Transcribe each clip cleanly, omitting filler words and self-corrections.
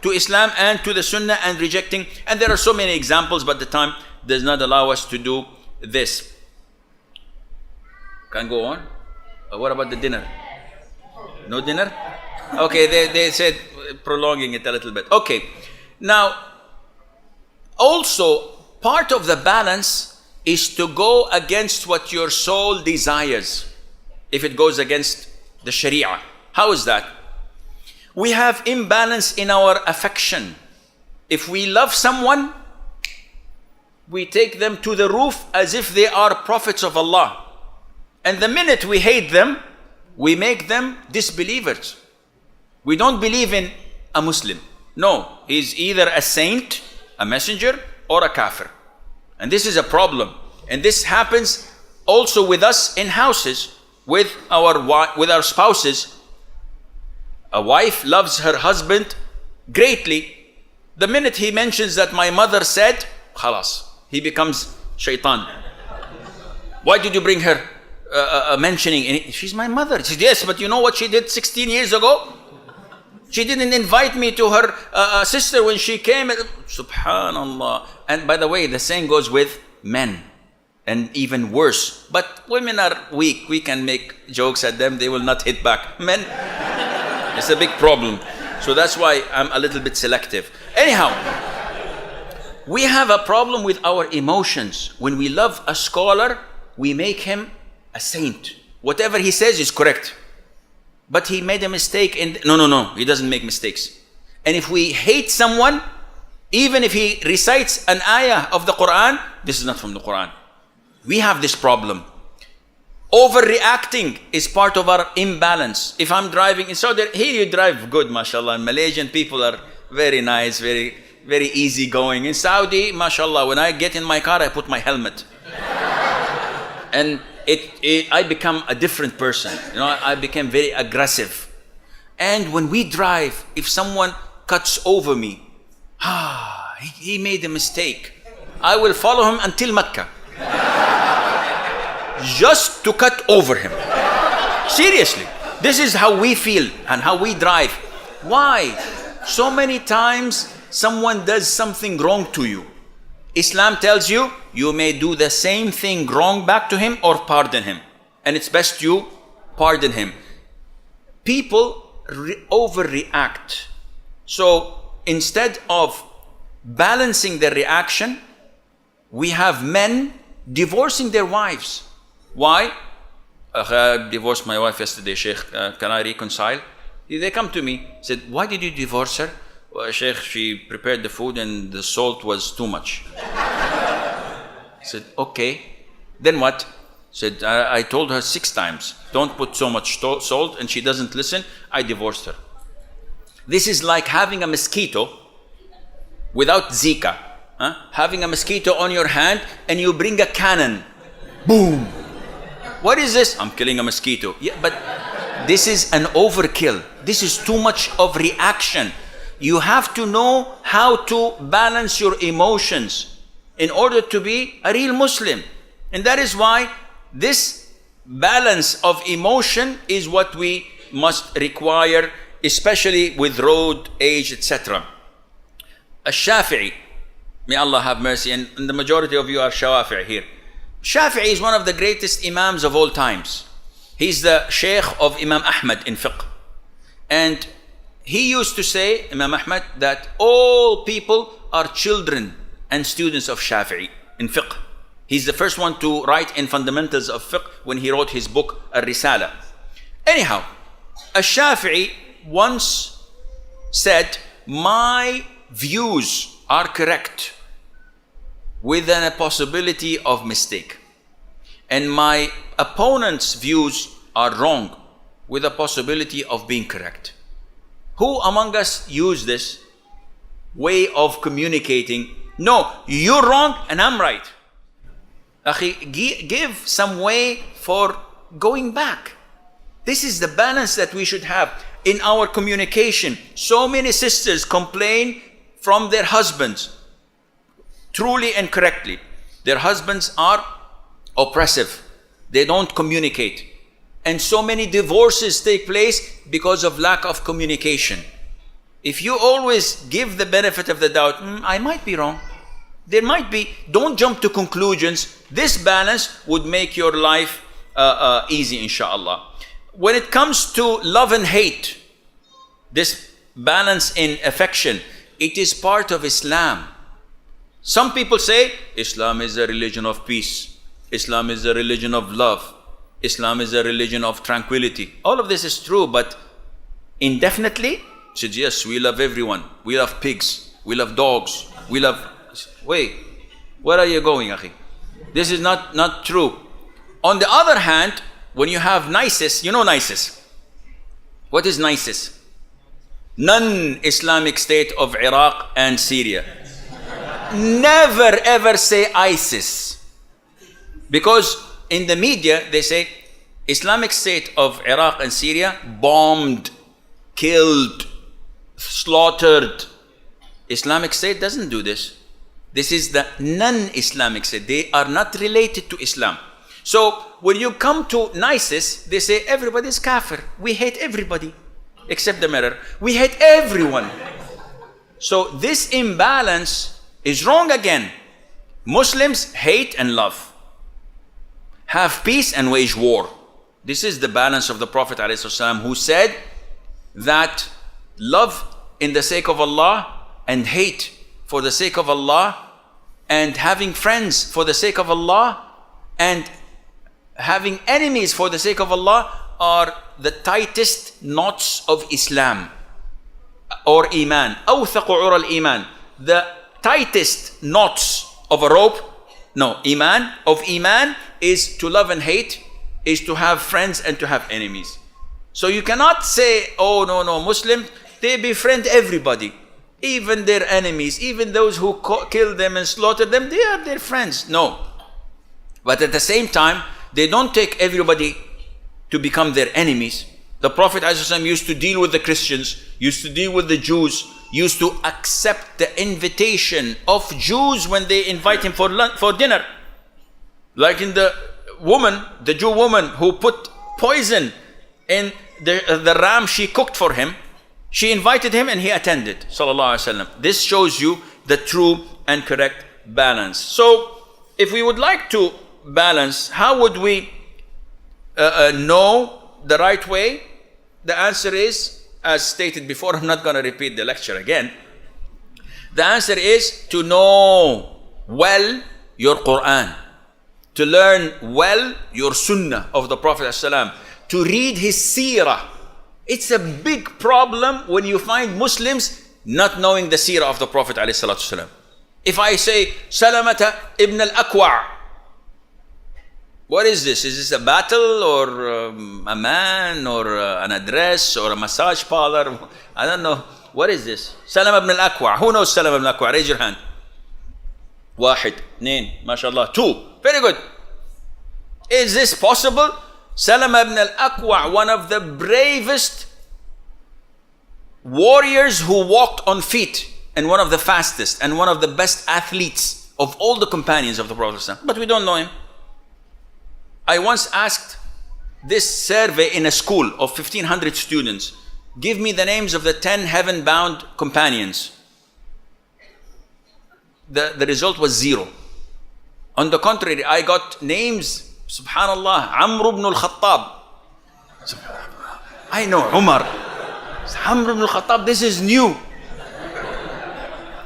to Islam and to the Sunnah and rejecting. And there are so many examples, but the time does not allow us to do this. Can go on? What about the dinner? No dinner? Okay, they said prolonging it a little bit. Okay, now also part of the balance is to go against what your soul desires. If it goes against the Sharia, how is that? We have imbalance in our affection. If we love someone, we take them to the roof as if they are prophets of Allah. And the minute we hate them, we make them disbelievers. We don't believe in a Muslim. No, he's either a saint, a messenger, or a kafir. And this is a problem. And this happens also with us in houses, with our spouses. A wife loves her husband greatly. The minute he mentions that my mother said, khalas, he becomes shaitan. Why did you bring her mentioning? She's my mother. She said, yes, but you know what she did 16 years ago? She didn't invite me to her sister when she came. Subhanallah. And by the way, the same goes with men. And even worse. But women are weak. We can make jokes at them. They will not hit back. Men, it's a big problem. So that's why I'm a little bit selective. Anyhow, we have a problem with our emotions. When we love a scholar, we make him a saint. Whatever he says is correct. But he made a mistake. No, he doesn't make mistakes. And if we hate someone, even if he recites an ayah of the Quran, this is not from the Quran. We have this problem. Overreacting is part of our imbalance. If I'm driving in Saudi, here you drive good, mashallah. Malaysian people are very nice, very, very easygoing. In Saudi, mashallah, when I get in my car, I put my helmet. And I become a different person. You know, I became very aggressive. And when we drive, if someone cuts over me, he made a mistake. I will follow him until Mecca. Just to cut over him. Seriously. This is how we feel and how we drive. Why? So many times someone does something wrong to you. Islam tells you, you may do the same thing wrong back to him or pardon him. And it's best you pardon him. People overreact. So instead of balancing their reaction, we have men divorcing their wives. Why? I divorced my wife yesterday, Sheikh. Can I reconcile? They come to me, said, why did you divorce her? Well, Sheikh, she prepared the food and the salt was too much. I said, okay. Then what? Said, I told her 6 times, don't put so much salt, and she doesn't listen. I divorced her. This is like having a mosquito without Zika. Having a mosquito on your hand and you bring a cannon. Boom. What is this? I'm killing a mosquito. Yeah, but this is an overkill. This is too much of reaction. You have to know how to balance your emotions in order to be a real Muslim. And that is why this balance of emotion is what we must require, especially with road age, etc. Al-Shafi'i, may Allah have mercy, and the majority of you are Shafi'i here. Shafi'i is one of the greatest Imams of all times. He's the Sheikh of Imam Ahmad in fiqh. And he used to say, Imam Ahmad, that all people are children and students of Shafi'i in fiqh. He's the first one to write in fundamentals of fiqh when he wrote his book, Al-Risala. Anyhow, Al-Shafi'i once said, my views are correct with a possibility of mistake. And my opponent's views are wrong with a possibility of being correct. Who among us use this way of communicating? No, you're wrong and I'm right. Akhi, give some way for going back. This is the balance that we should have in our communication. So many sisters complain from their husbands, truly and correctly. Their husbands are oppressive. They don't communicate. And so many divorces take place because of lack of communication. If you always give the benefit of the doubt, I might be wrong. There might be. Don't jump to conclusions. This balance would make your life easy, inshallah. When it comes to love and hate, this balance in affection, it is part of Islam. Some people say Islam is a religion of peace. Islam is a religion of love. Islam is a religion of tranquility. All of this is true, but indefinitely, said, yes, we love everyone. We love pigs. We love dogs. We love... Wait, where are you going, Akhi? This is not true. On the other hand, when you have NISIS, you know NISIS. What is NISIS? Non-Islamic State of Iraq and Syria. Never ever say ISIS. Because in the media, they say Islamic State of Iraq and Syria bombed, killed, slaughtered. Islamic State doesn't do this. This is the non-Islamic State. They are not related to Islam. So when you come to NISIS, they say everybody is kafir. We hate everybody except the mirror. We hate everyone. So this imbalance is wrong again. Muslims hate and love. Have peace and wage war. This is the balance of the Prophet ﷺ, who said that love in the sake of Allah and hate for the sake of Allah, and having friends for the sake of Allah, and having enemies for the sake of Allah are the tightest knots of Islam or Iman. أوثق عرى الإيمان. The tightest knots of a rope, Iman is to love and hate, is to have friends and to have enemies. So you cannot say, oh no, Muslims, they befriend everybody. Even their enemies, even those who kill them and slaughter them, they are their friends. No. But at the same time, they don't take everybody to become their enemies. The Prophet ﷺ used to deal with the Christians, used to deal with the Jews, used to accept the invitation of Jews when they invite him for dinner. Like in the Jew woman who put poison in the ram she cooked for him. She invited him and he attended, sallallahu alaihi wasallam. This shows you the true and correct balance. So, if we would like to balance, how would we know the right way? The answer is, as stated before, I'm not going to repeat the lecture again. The answer is to know well your Quran, to learn well your Sunnah of the Prophet ﷺ, to read his Seerah. It's a big problem when you find Muslims not knowing the Seerah of the Prophet ﷺ. If I say Salamata ibn al-Akwa', what is this? Is this a battle or a man or an address or a massage parlor? I don't know. What is this? Salam ibn al-Akwa'. Who knows Salam ibn al-Akwa'? Raise your hand. Wahid, Nain, mashallah. 2. Very good. Is this possible? Salam ibn al-Akwa', one of the bravest warriors who walked on feet, and one of the fastest, and one of the best athletes of all the companions of the Prophet. But we don't know him. I once asked this survey in a school of 1,500 students, give me the names of the 10 heaven-bound companions. The result was 0. On the contrary, I got names, subhanallah, Amr ibn al-Khattab. I know Umar. Amr ibn al-Khattab, this is new.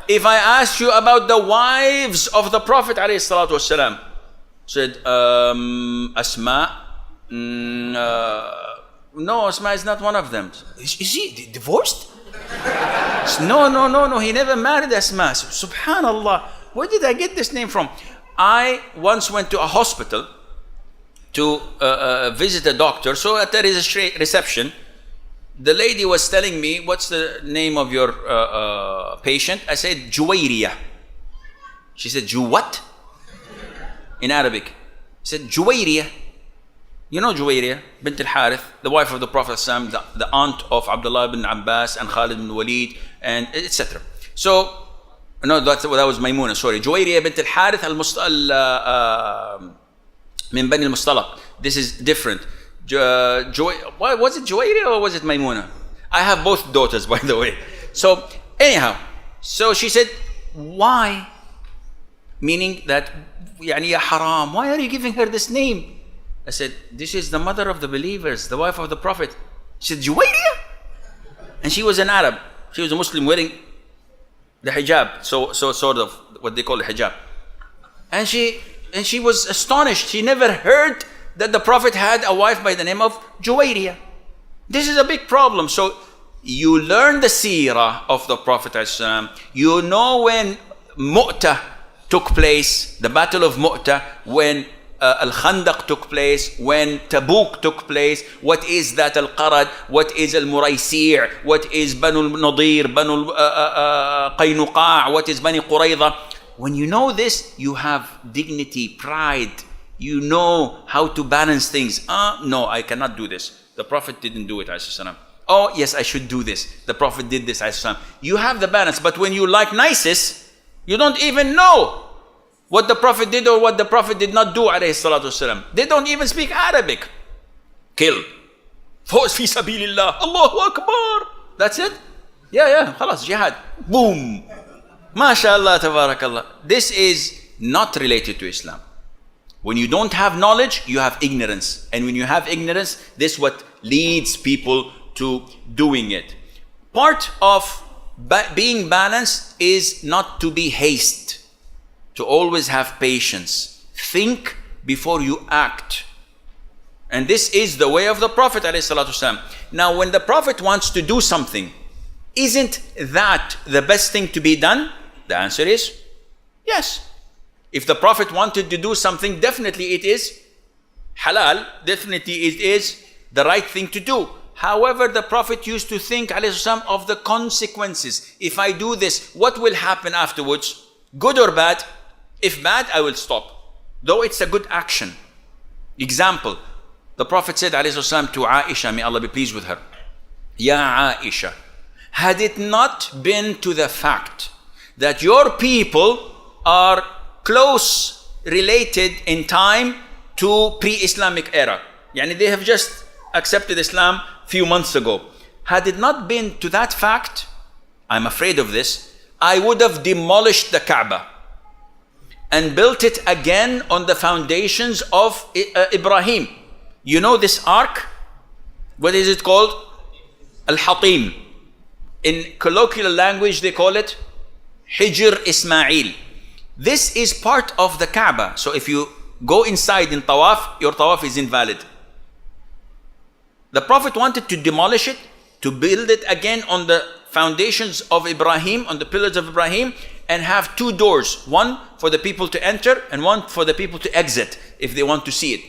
If I asked you about the wives of the Prophet ﷺ, said Asma, no, Asma is not one of them. Is he divorced? No, he never married Asma. Subhanallah, where did I get this name from? I once went to a hospital to visit a doctor. So at the reception, the lady was telling me, what's the name of your patient? I said, Juwairiya. She said, what? In Arabic. I said, Juwairiya. You know Juwairiya bint al-Harith, the wife of the Prophet ﷺ, the aunt of Abdullah ibn Abbas and Khalid ibn Walid, and etc. So, no, that was Maymuna, sorry. Juwairiya bint al-Harith min Bani al-Mustalaq. This is different. Was it Juwairiya or was it Maymuna? I have both daughters, by the way. So anyhow, so she said, why? Meaning that, يعني ya haram, why are you giving her this name? I said, this is the mother of the believers, the wife of the Prophet. She said, Juwayriya? And she was an Arab. She was a Muslim wearing the hijab, so sort of what they call the hijab. And she was astonished. She never heard that the Prophet had a wife by the name of Juwayriya. This is a big problem. So you learn the seerah of the Prophet ﷺ. You know when Mu'tah took place, the Battle of Mu'tah, when Al-Khandaq took place, when Tabuk took place, what is that Al-Qarad, what is Al-Muraysi', what is Banu Nadir, Banu Qaynuqa', what is Bani Qurayza. When you know this, you have dignity, pride. You know how to balance things. No, I cannot do this. The Prophet didn't do it, ﷺ. Oh, yes, I should do this. The Prophet did this, ﷺ. You have the balance, but when you like nices, you don't even know what the Prophet did or what the Prophet did not do, alayhi salatu wasalam. They don't even speak Arabic. Kill. Force fi sabilillah. Allahu Akbar. That's it? Yeah, khalas, jihad. Boom. MashaAllah, tabarakallah. This is not related to Islam. When you don't have knowledge, you have ignorance. And when you have ignorance, this is what leads people to doing it. Part of being balanced is not to be haste. To always have patience. Think before you act. And this is the way of the Prophet ﷺ. Now, when the Prophet wants to do something, isn't that the best thing to be done? The answer is yes. If the Prophet wanted to do something, definitely it is halal. Definitely it is the right thing to do. However, the Prophet used to think ﷺ, of the consequences. If I do this, what will happen afterwards? Good or bad? If bad, I will stop. Though it's a good action. Example, the Prophet said ﷺ to Aisha, may Allah be pleased with her, Ya Aisha, had it not been to the fact that your people are close related in time to pre-Islamic era. Yani they have just accepted Islam few months ago. Had it not been to that fact, I'm afraid of this, I would have demolished the Kaaba and built it again on the foundations of Ibrahim. You know this ark? What is it called? Al Hakim. In colloquial language they call it Hijr Ismail. This is part of the Kaaba. So if you go inside in Tawaf, your Tawaf is invalid. The Prophet wanted to demolish it, to build it again on the foundations of Ibrahim, on the pillars of Ibrahim, and have two doors, one for the people to enter and one for the people to exit if they want to see it.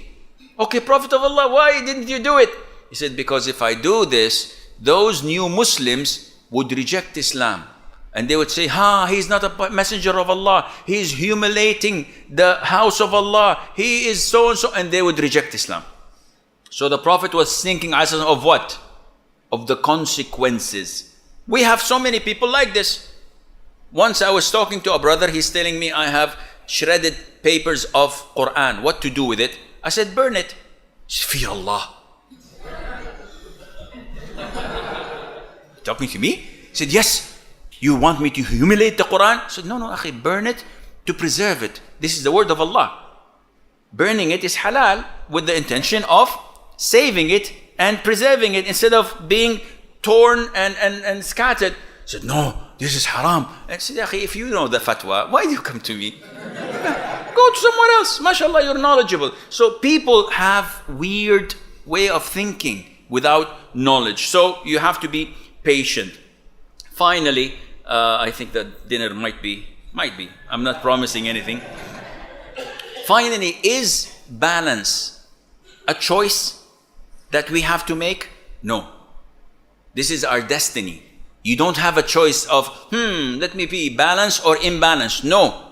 Okay, Prophet of Allah, why didn't you do it? He said, because if I do this, those new Muslims would reject Islam. And they would say, he's not a messenger of Allah. He's humiliating the house of Allah. He is so and so. And they would reject Islam. So the Prophet was thinking of what? Of the consequences. We have so many people like this. Once I was talking to a brother, he's telling me I have shredded papers of Quran. What to do with it? I said, burn it. He said, Fear Allah. Talking to me? He said, yes. You want me to humiliate the Quran? I said, no, akhi, burn it to preserve it. This is the word of Allah. Burning it is halal with the intention of saving it and preserving it instead of being torn and scattered. I said, no, this is haram. I said, akhi, if you know the fatwa, why do you come to me? Go to somewhere else. MashaAllah, you're knowledgeable. So people have weird way of thinking without knowledge. So you have to be patient. Finally, I think that dinner might be. I'm not promising anything. Finally, is balance a choice that we have to make? No. This is our destiny. You don't have a choice of, let me be balanced or imbalanced. No.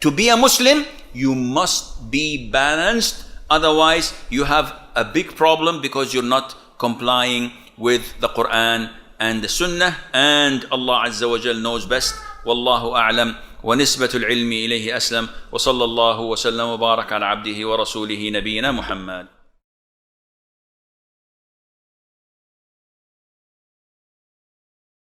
To be a Muslim, you must be balanced. Otherwise, you have a big problem because you're not complying with the Quran and the Sunnah. And Allah Azza wa Jal knows best. Wallahu a'lam. ونسبة العلم إليه أسلم وصلى الله وسلم وبارك على عبده ورسوله نبينا محمد